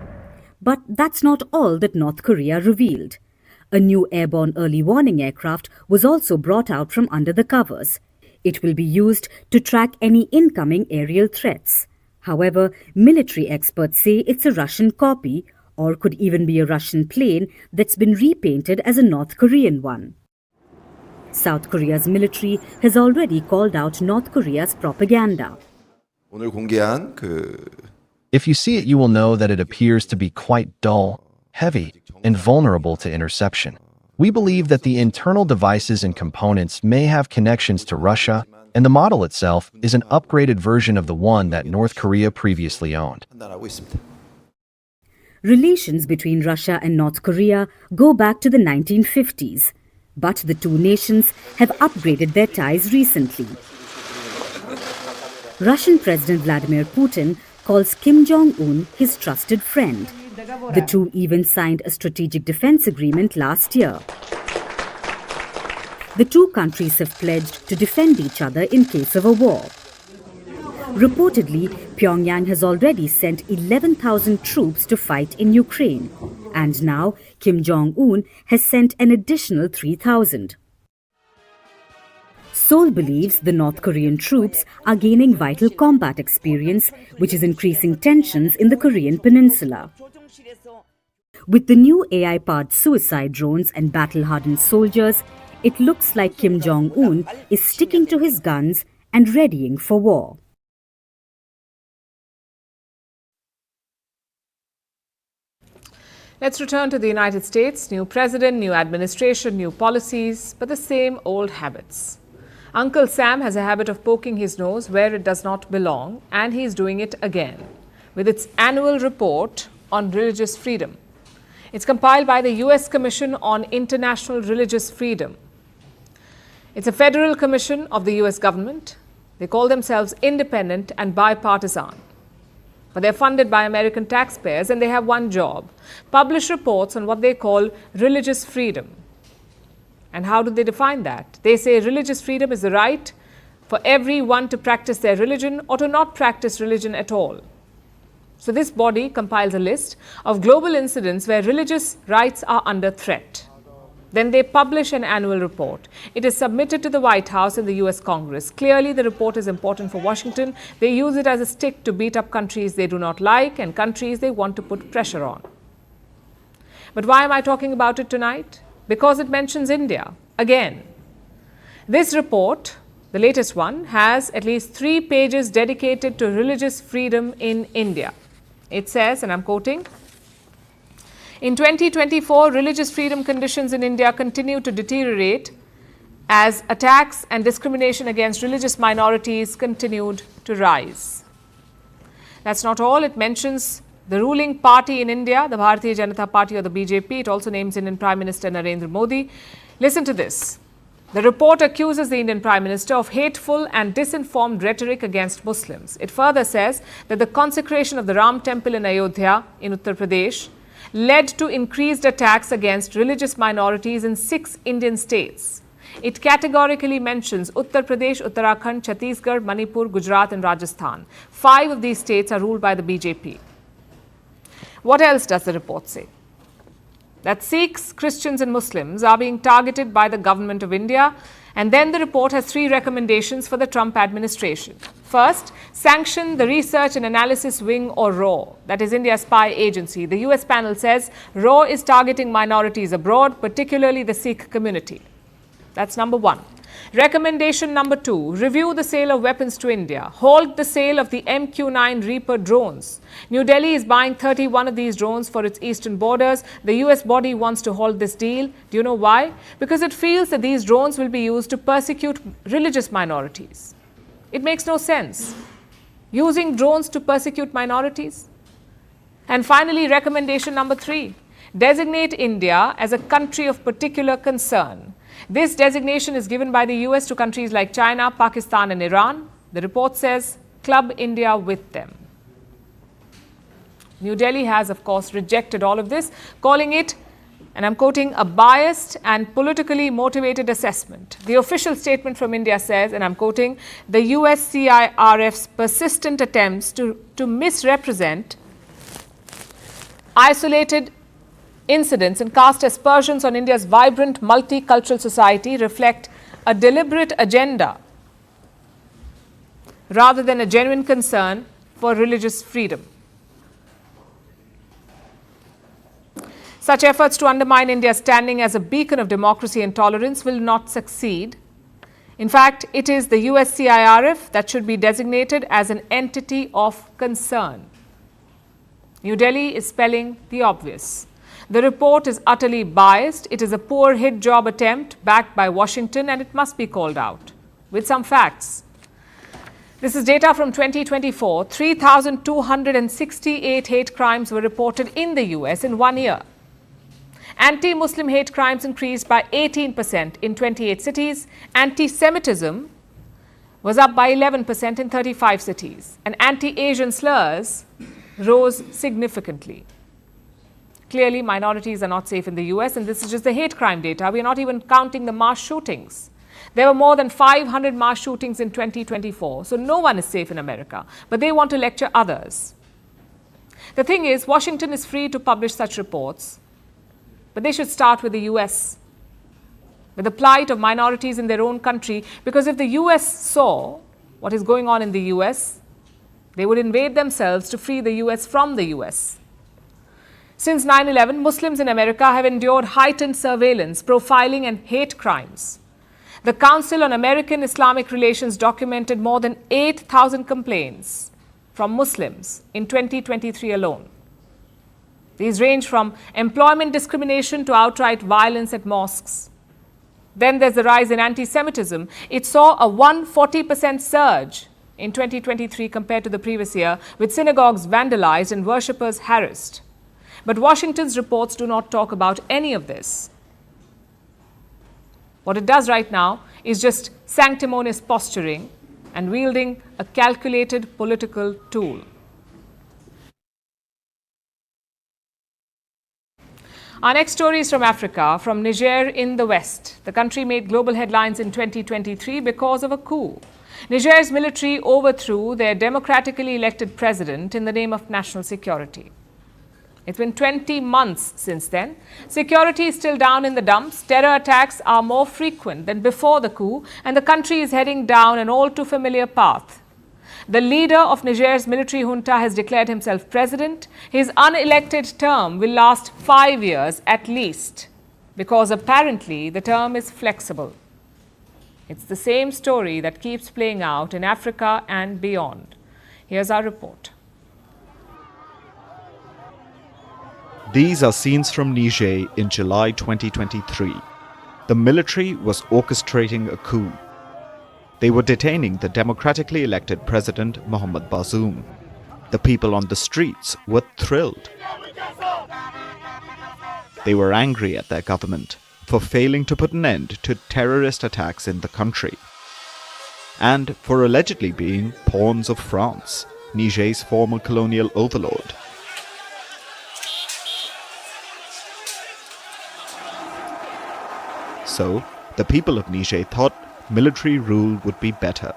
Speaker 19: But that's not all that North Korea revealed. A new airborne early warning aircraft was also brought out from under the covers. It will be used to track any incoming aerial threats. However, military experts say it's a Russian copy, or could even be a Russian plane that's been repainted as a North Korean one. South Korea's military has already called out North Korea's propaganda.
Speaker 15: If you see it, you will know that it appears to be quite dull, heavy, and vulnerable to interception. We believe that the internal devices and components may have connections to Russia, and the model itself is an upgraded version of the one that North Korea previously owned.
Speaker 19: Relations between Russia and North Korea go back to the 1950s, but the two nations have upgraded their ties recently. Russian President Vladimir Putin calls Kim Jong-un his trusted friend. The two even signed a strategic defense agreement last year. The two countries have pledged to defend each other in case of a war. Reportedly, Pyongyang has already sent 11,000 troops to fight in Ukraine, and now Kim Jong-un has sent an additional 3,000. Seoul believes the North Korean troops are gaining vital combat experience, which is increasing tensions in the Korean peninsula. With the new AI-powered suicide drones and battle-hardened soldiers, it looks like Kim Jong-un is sticking to his guns and readying for war.
Speaker 1: Let's return to the United States. New president, new administration, new policies, but the same old habits. Uncle Sam has a habit of poking his nose where it does not belong, and he's doing it again with its annual report on religious freedom. It's compiled by the U.S. Commission on International Religious Freedom. It's a federal commission of the U.S. government. They call themselves independent and bipartisan. But they're funded by American taxpayers, and they have one job: publish reports on what they call religious freedom. And how do they define that? They say religious freedom is the right for everyone to practice their religion or to not practice religion at all. So this body compiles a list of global incidents where religious rights are under threat. Then they publish an annual report. It is submitted to the White House and the US Congress. Clearly, the report is important for Washington. They use it as a stick to beat up countries they do not like and countries they want to put pressure on. But why am I talking about it tonight? Because it mentions India again. This report, the latest one, has at least 3 pages dedicated to religious freedom in India. It says, and I'm quoting, in 2024, religious freedom conditions in India continue to deteriorate as attacks and discrimination against religious minorities continued to rise. That's not all. It mentions the ruling party in India, the Bharatiya Janata Party or the BJP. It also names Indian Prime Minister Narendra Modi. Listen to this. The report accuses the Indian Prime Minister of hateful and disinformed rhetoric against Muslims. It further says that the consecration of the Ram Temple in Ayodhya in Uttar Pradesh led to increased attacks against religious minorities in 6 Indian states. It categorically mentions Uttar Pradesh, Uttarakhand, Chhattisgarh, Manipur, Gujarat and Rajasthan. 5 of these states are ruled by the BJP. What else does the report say? That Sikhs, Christians and Muslims are being targeted by the government of India. And then the report has 3 recommendations for the Trump administration. First, sanction the Research and Analysis Wing, or RAW, that is India's spy agency. The US panel says RAW is targeting minorities abroad, particularly the Sikh community. That's number one. Recommendation number 2, review the sale of weapons to India. Halt the sale of the MQ-9 Reaper drones. New Delhi is buying 31 of these drones for its eastern borders. The US body wants to halt this deal. Do you know why? Because it feels that these drones will be used to persecute religious minorities. It makes no sense. Using drones to persecute minorities? And finally, recommendation number 3, designate India as a country of particular concern. This designation is given by the US to countries like China, Pakistan and Iran. The report says, club India with them. New Delhi has, of course, rejected all of this, calling it, and I'm quoting, a biased and politically motivated assessment. The official statement from India says, and I'm quoting, the USCIRF's persistent attempts to misrepresent isolated incidents and cast aspersions on India's vibrant multicultural society reflect a deliberate agenda rather than a genuine concern for religious freedom. Such efforts to undermine India's standing as a beacon of democracy and tolerance will not succeed. In fact, it is the USCIRF that should be designated as an entity of concern. New Delhi is spelling the obvious. The report is utterly biased. It is a poor hit job attempt backed by Washington, and it must be called out with some facts. This is data from 2024. 3,268 hate crimes were reported in the US in 1 year. Anti-Muslim hate crimes increased by 18% in 28 cities. Anti-Semitism was up by 11% in 35 cities. And anti-Asian slurs rose significantly. Clearly, minorities are not safe in the US, and this is just the hate crime data. We are not even counting the mass shootings. There were more than 500 mass shootings in 2024, so no one is safe in America, but they want to lecture others. The thing is, Washington is free to publish such reports, but they should start with the US, with the plight of minorities in their own country, because if the US saw what is going on in the US, they would invade themselves to free the US from the US. Since 9/11, Muslims in America have endured heightened surveillance, profiling and hate crimes. The Council on American Islamic Relations documented more than 8,000 complaints from Muslims in 2023 alone. These range from employment discrimination to outright violence at mosques. Then there's the rise in anti-Semitism. It saw a 140% surge in 2023 compared to the previous year, with synagogues vandalized and worshippers harassed. But Washington's reports do not talk about any of this. What it does right now is just sanctimonious posturing and wielding a calculated political tool. Our next story is from Africa, from Niger in the west. The country made global headlines in 2023 because of a coup. Niger's military overthrew their democratically elected president in the name of national security. It's been 20 months since then. Security is still down in the dumps. Terror attacks are more frequent than before the coup, and the country is heading down an all too familiar path. The leader of Niger's military junta has declared himself president. His unelected term will last 5 years at least, because apparently the term is flexible. It's the same story that keeps playing out in Africa and beyond. Here's our report.
Speaker 20: These are scenes from Niger in July 2023. The military was orchestrating a coup. They were detaining the democratically elected president, Mohamed Bazoum. The people on the streets were thrilled. They were angry at their government for failing to put an end to terrorist attacks in the country, and for allegedly being pawns of France, Niger's former colonial overlord. So, the people of Niger thought military rule would be better.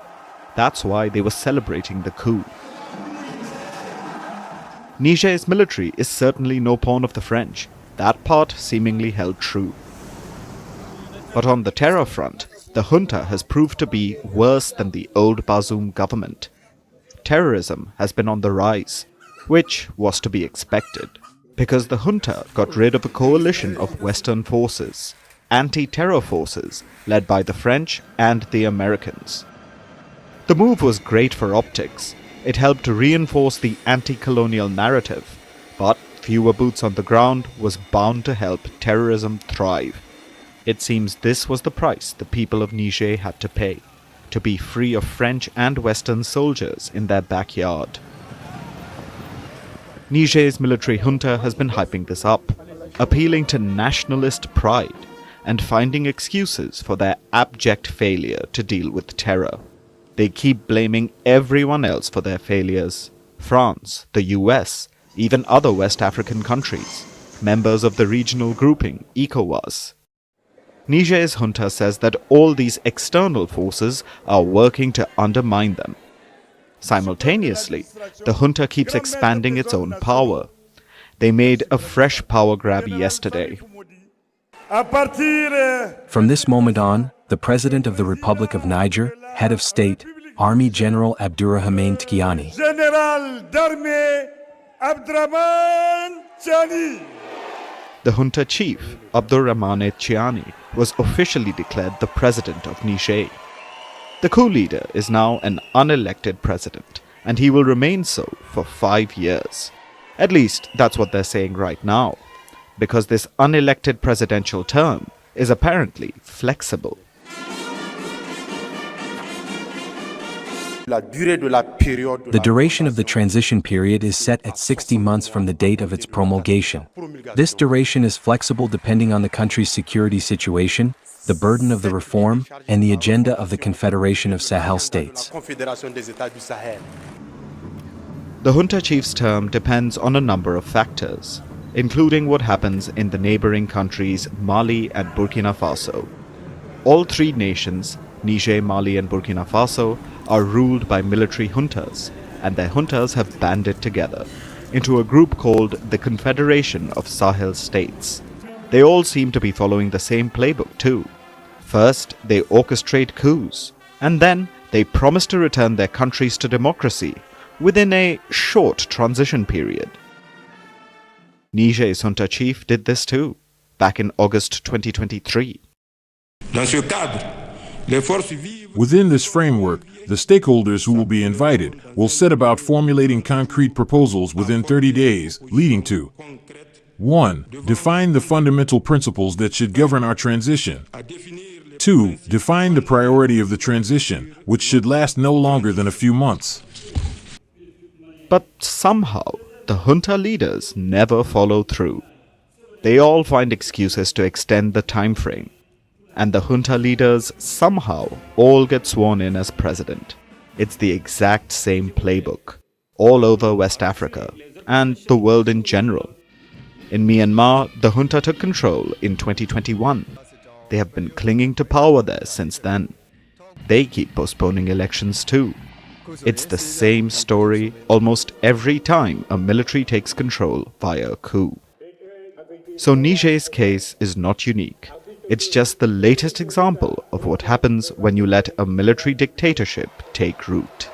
Speaker 20: That's why they were celebrating the coup. Niger's military is certainly no pawn of the French. That part seemingly held true. But on the terror front, the junta has proved to be worse than the old Bazoum government. terrorism has been on the rise, which was to be expected, because the junta got rid of a coalition of Western forces, anti-terror forces led by the French and the Americans. The move was great for optics. It helped to reinforce the anti-colonial narrative, but fewer boots on the ground was bound to help terrorism thrive. It seems this was the price the people of Niger had to pay, to be free of French and Western soldiers in their backyard. Niger's military junta has been hyping this up, appealing to nationalist pride and finding excuses for their abject failure to deal with terror. They keep blaming everyone else for their failures: France, the US, even other West African countries, members of the regional grouping ECOWAS. Niger's junta says that all these external forces are working to undermine them. Simultaneously, the junta keeps expanding its own power. They made a fresh power grab yesterday.
Speaker 16: From this moment on, the President of the Republic of Niger, Head of State, Army General Abdurrahman Tiani,
Speaker 20: The junta chief, Abdurrahman Tiani, was officially declared the president of Niger. The coup leader is now an unelected president, and he will remain so for 5 years. At least, that's what they're saying right now, because this unelected presidential term is apparently flexible.
Speaker 16: The duration of the transition period is set at 60 months from the date of its promulgation. This duration is flexible depending on the country's security situation, the burden of the reform, and the agenda of the Confederation of Sahel States.
Speaker 20: The junta chief's term depends on a number of factors, including what happens in the neighboring countries Mali and Burkina Faso. All three nations, Niger, Mali and Burkina Faso, are ruled by military juntas, and their juntas have banded together into a group called the Confederation of Sahel States. They all seem to be following the same playbook too. First, they orchestrate coups, and then they promise to return their countries to democracy within a short transition period. Niger's junta chief did this too, back in August 2023.
Speaker 21: Within this framework, the stakeholders who will be invited will set about formulating concrete proposals within 30 days, leading to 1. Define the fundamental principles that should govern our transition. 2. Define the priority of the transition, which should last no longer than a few months.
Speaker 20: But somehow, the junta leaders never follow through. They all find excuses to extend the time frame. And the junta leaders somehow all get sworn in as president. It's the exact same playbook, all over West Africa, and the world in general. In Myanmar, the junta took control in 2021. They have been clinging to power there since then. They keep postponing elections too. It's the same story almost every time a military takes control via a coup. So Niger's case is not unique. It's just the latest example of what happens when you let a military dictatorship take root.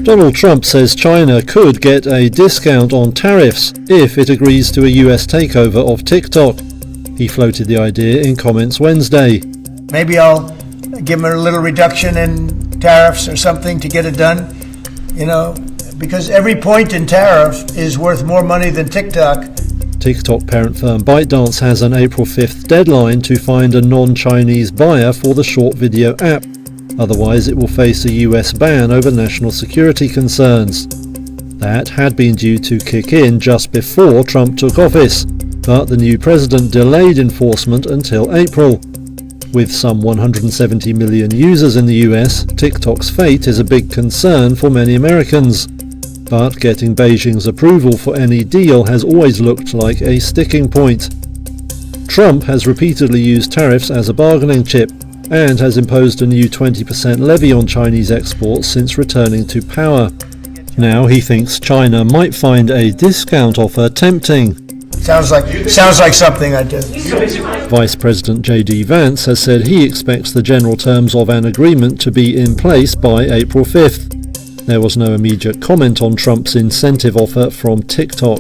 Speaker 11: Donald Trump says China could get a discount on tariffs if it agrees to a US takeover of TikTok. He floated the idea in comments Wednesday.
Speaker 2: Maybe I'll give them a little reduction in tariffs or something to get it done, because every point in tariff is worth more money than TikTok.
Speaker 11: TikTok parent firm ByteDance has an April 5th deadline to find a non-Chinese buyer for the short video app. Otherwise, it will face a US ban over national security concerns. That had been due to kick in just before Trump took office, but the new president delayed enforcement until April. With some 170 million users in the US, TikTok's fate is a big concern for many Americans. But getting Beijing's approval for any deal has always looked like a sticking point. Trump has repeatedly used tariffs as a bargaining chip and has imposed a new 20% levy on Chinese exports since returning to power. Now he thinks China might find a discount offer tempting.
Speaker 2: Sounds like something I do.
Speaker 11: Vice President J.D. Vance has said he expects the general terms of an agreement to be in place by April 5th. There was no immediate comment on Trump's incentive offer from TikTok.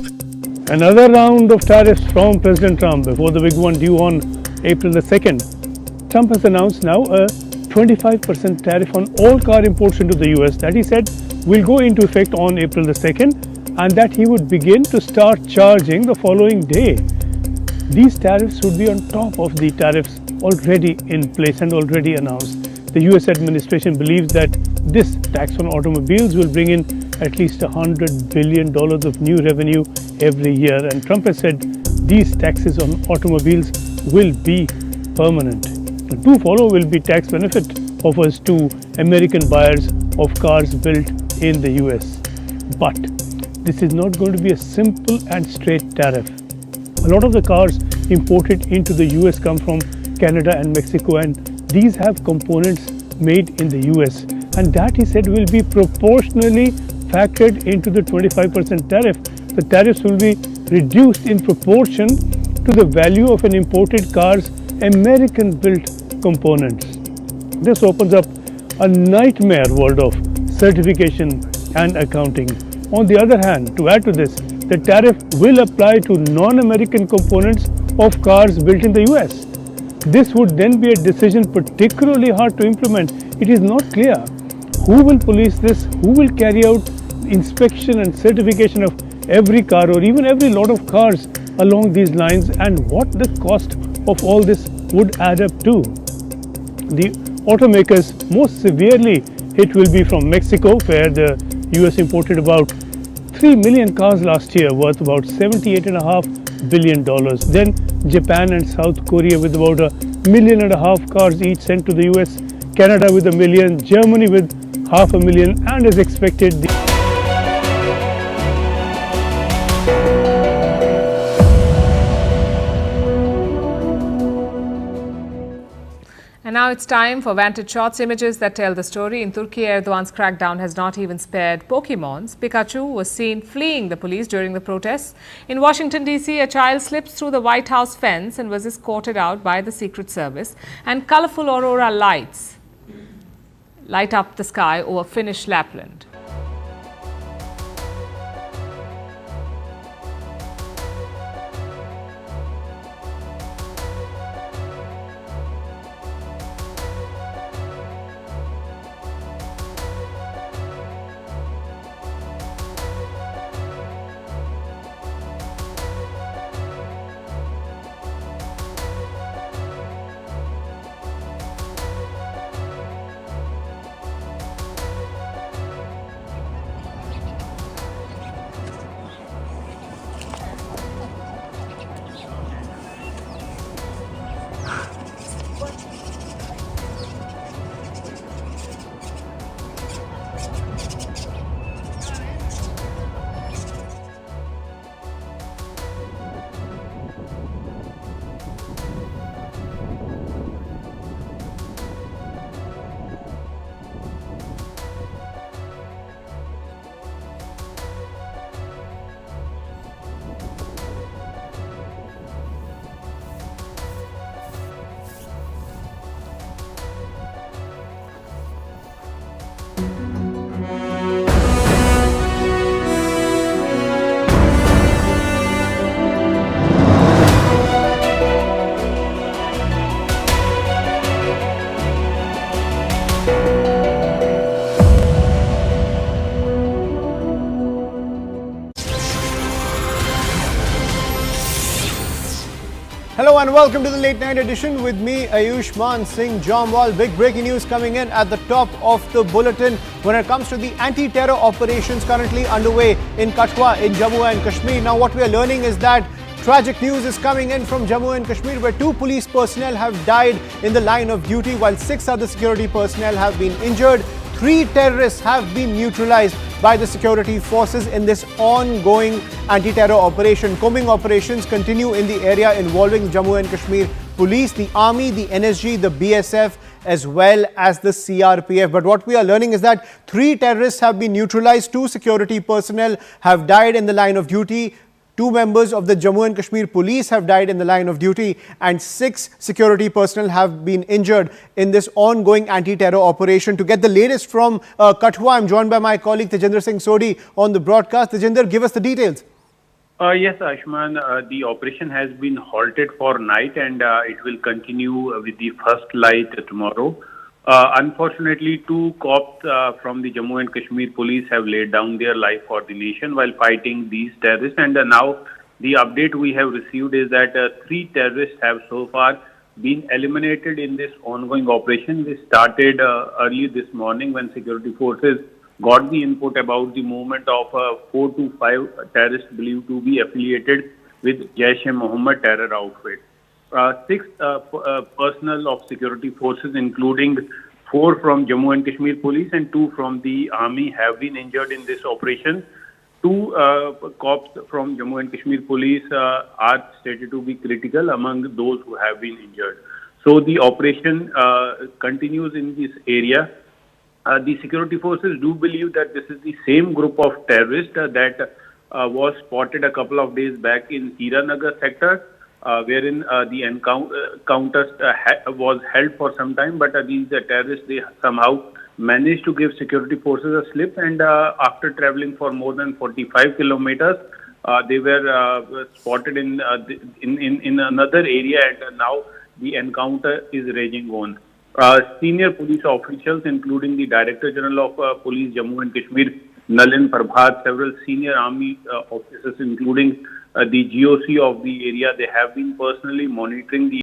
Speaker 12: Another round of tariffs from President Trump before the big one due on April the 2nd. Trump has announced now a 25% tariff on all car imports into the US that he said will go into effect on April the 2nd and that he would begin to start charging the following day. These tariffs would be on top of the tariffs already in place and already announced. The US administration believes that this tax on automobiles will bring in at least $100 billion of new revenue every year, and Trump has said these taxes on automobiles will be permanent. To follow will be tax benefit offers to American buyers of cars built in the US. But this is not going to be a simple and straight tariff. A lot of the cars imported into the US come from Canada and Mexico, and these have components made in the US, and that he said will be proportionally factored into the 25% tariff. The tariffs will be reduced in proportion to the value of an imported car's American built components. This opens up a nightmare world of certification and accounting. On the other hand, to add to this, the tariff will apply to non-American components of cars built in the US. This would then be a decision particularly hard to implement. It is not clear who will police this, who will carry out inspection and certification of every car or even every lot of cars along these lines, and what the cost of all this would add up to. The automakers most severely hit will be from Mexico, where the US imported about 3 million cars last year worth about $78.5 billion. Then Japan and South Korea with about 1.5 million cars each sent to the US, Canada with 1 million, Germany with 500,000, and as expected
Speaker 1: And now it's time for Vantage Shots, images that tell the story. In Turkey, Erdogan's crackdown has not even spared Pokemons. Pikachu was seen fleeing the police during the protests. In Washington, D.C., a child slips through the White House fence and was escorted out by the Secret Service. And colorful aurora lights light up the sky over Finnish Lapland.
Speaker 3: Hello and welcome to the late night edition with me, Ayushman Singh Jamwal. Big breaking news coming in at the top of the bulletin when it comes to the anti-terror operations currently underway in Katwa in Jammu and Kashmir. Now what we are learning is that tragic news is coming in from Jammu and Kashmir, where 2 police personnel have died in the line of duty while 6 other security personnel have been injured. 3 terrorists have been neutralized by the security forces in this ongoing anti-terror operation. Combing operations continue in the area involving Jammu and Kashmir Police, the Army, the NSG, the BSF, as well as the CRPF. But what we are learning is that 3 terrorists have been neutralized, 2 security personnel have died in the line of duty, 2 members of the Jammu and Kashmir Police have died in the line of duty, and 6 security personnel have been injured in this ongoing anti-terror operation. To get the latest from Kathua, I'm joined by my colleague Tejinder Singh Sodhi on the broadcast. Tejinder, give us the details.
Speaker 4: Yes, Ayushman, the operation has been halted for night and it will continue with the first light tomorrow. Unfortunately, 2 cops from the Jammu and Kashmir Police have laid down their life for the nation while fighting these terrorists. And now the update we have received is that 3 terrorists have so far been eliminated in this ongoing operation. We started early this morning when security forces got the input about the movement of 4 to 5 terrorists believed to be affiliated with Jaish-e-Mohammed terror outfit. 6 personnel of security forces, including 4 from Jammu and Kashmir Police and 2 from the Army, have been injured in this operation. 2 cops from Jammu and Kashmir Police are stated to be critical among those who have been injured. So the operation continues in this area. The security forces do believe that this is the same group of terrorists that was spotted a couple of days back in Hiranagar sector, wherein the encounter was held for some time, but these terrorists, they somehow managed to give security forces a slip, and after traveling for more than 45 kilometers, they were spotted in another area, and now the encounter is raging on. Senior police officials, including the Director General of Police Jammu and Kashmir, Nalin Prabhat, several senior army officers, including the GOC of the area, they have been personally monitoring the